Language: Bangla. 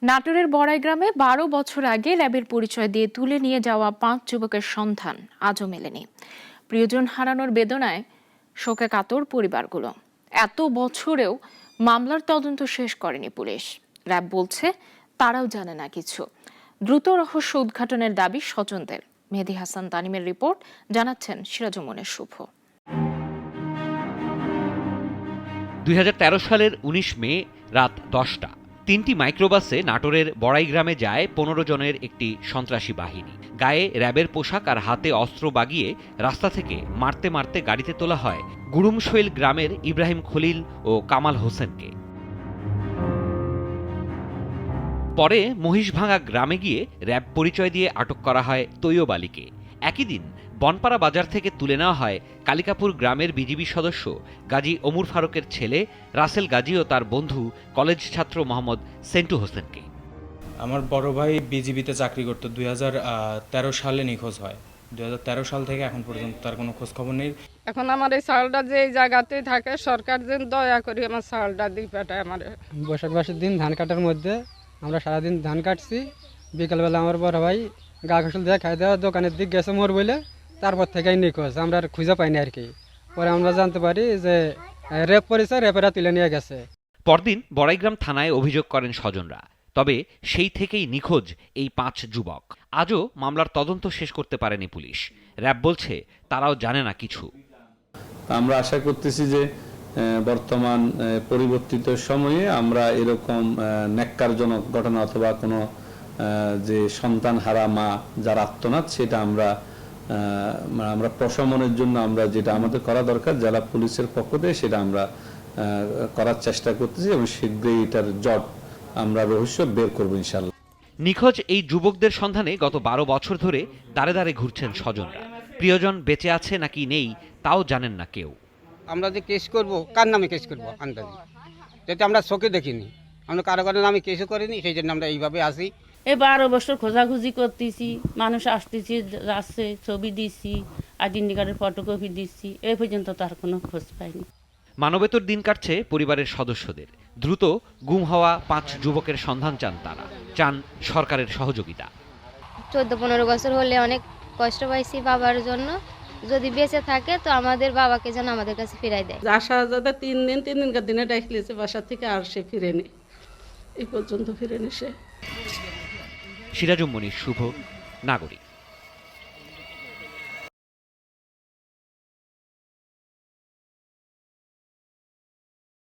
নাটোরের বড়াই গ্রামে ১২ বছর আগে র্যাবের পরিচয় দিয়ে তুলে নিয়ে যাওয়া ৫ যুবকের সন্ধান আজও মেলেনি। প্রিয়জন হারানোর বেদনায় শোকে কাতর পরিবারগুলো। এত বছরেও মামলার তদন্ত শেষ করেনি পুলিশ। র্যাব বলছে তারাও জানে না কিছু। দ্রুত রহস্য উদ্ঘাটনের দাবি স্বজনদের। মেহেদী হাসান তানিমের রিপোর্ট, জানাচ্ছেন সিরাজুমনের শুভ। ২০১৩ সালের ১৯ মে রাত ১০টা ৩টি মাইক্রোবাসে নাটোরের বড়াই গ্রামে যায় ১৫ জনের একটি সন্ত্রাসী বাহিনী। গায়ে র্যাবের পোশাক আর হাতে অস্ত্র বাগিয়ে রাস্তা থেকে মারতে মারতে গাড়িতে তোলা হয় গুরুমশৈল গ্রামের ইব্রাহিম খলিল ও কামাল হোসেনকে। পরে মহিষভাঙা গ্রামে গিয়ে র্যাব পরিচয় দিয়ে আটক করা হয় তৈয়ব আলীকে। একই দিন বনপাড়া বাজার থেকে তুলে নেওয়া হয় কালিকাপুর গ্রামের বিজিবি সদস্য গাজী ওমর ফারুকের ছেলে রাসেল গাজী ও তার বন্ধু কলেজ ছাত্র মোহাম্মদ সেন্টু হোসেনকে। আমার বড় ভাই বিজিবিতে চাকরি করতো, ২০১৩ সালে নিখোঁজ হয়। ২০১৩ সাল থেকে এখন পর্যন্ত তার কোনো খোঁজ খবর নেই। এখন আমার এই চাউলটা যে এই জায়গাতেই থাকে, সরকার যেন দয়া করে আমার চাউলটা দিয়ে পাঠায়। আমার বৈশাখ মাসের দিন ধান কাটার মধ্যে আমরা সারাদিন ধান কাটছি। বিকালবেলা আমার বড় ভাই গা ঘষল দিয়ে খাই দেওয়া দোকানের দিক গেছে মোর বলে, তারপর থেকেই নিখোঁজ। আমরা আর খুঁজে পাইনি আর কি। পরে আমরা জানতে পারি যে রেপ পরিচয়, রেপেরা তুলে নিয়ে গেছে। পরদিন বড়াইগ্রাম থানায় অভিযোগ করেন স্বজনরা। তবে সেই থেকেই নিখোঁজ এই ৫ যুবক। আজও মামলার তদন্ত শেষ করতে পারেনি পুলিশ। র্যাব বলছে তারাও জানে না কিছু। আমরা আশা করতেছি যে বর্তমান পরিবর্তিত সময়ে আমরা এরকম ন্যাক্কারজনক ঘটনা অথবা কোনো যে সন্তান হারা মা যার আত্মনাদ, সেটা আমরা প্রশমনের জন্য আমরা যেটা আমাদের করা দরকার জেলা পুলিশের পক্ষ থেকে, সেটা আমরা করার চেষ্টা করতেছি এবং শীঘ্রই এটার জট আমরা রহস্য বের করবো ইনশাআল্লাহ। নিখোঁজ এই যুবকদের সন্ধানে গত ১২ বছর ধরে দাঁড়ে দাঁড়ে ঘুরছেন স্বজনরা। প্রিয়জন বেঁচে আছে নাকি নেই তাও জানেন না কেউ। আমরা যে কেস করব, কার নামে কেস করব আন্দাজি, যেটা আমরা চোখে দেখিনি, আমরা কারো নামে কেসও করিনি, সেই জন্য আমরা এইভাবে আসি। এই ১২ বছর খোঁজাখুঁজি করতেছি, মানুষ আসতেছি যাচ্ছে, ছবি দিচ্ছি, আইডেন্টি কার্ডের ফটোকপি দিচ্ছি, এই পর্যন্ত তার কোনো খোঁজ পাইনি। মানবেতর দিন কাটছে পরিবারের সদস্যদের। দ্রুত গুম হওয়া ৫ যুবকের সন্ধান চান তারা, চান সরকারের সহযোগিতা। ১৪-১৫ বছর হলে অনেক কষ্ট পাইছি বাবার জন্য। যদি বেঁচে থাকে তো আমাদের বাবাকে যেন আমাদের কাছে ফিরাই দেয়। আসা যাতে ৩ দিনকার দিনে ডাকলিয়েছে বাসা থেকে, আর সে ফিরেনি, এই পর্যন্ত ফিরেনি সে। সিরাজুম মনির শুভ, নাগরিক।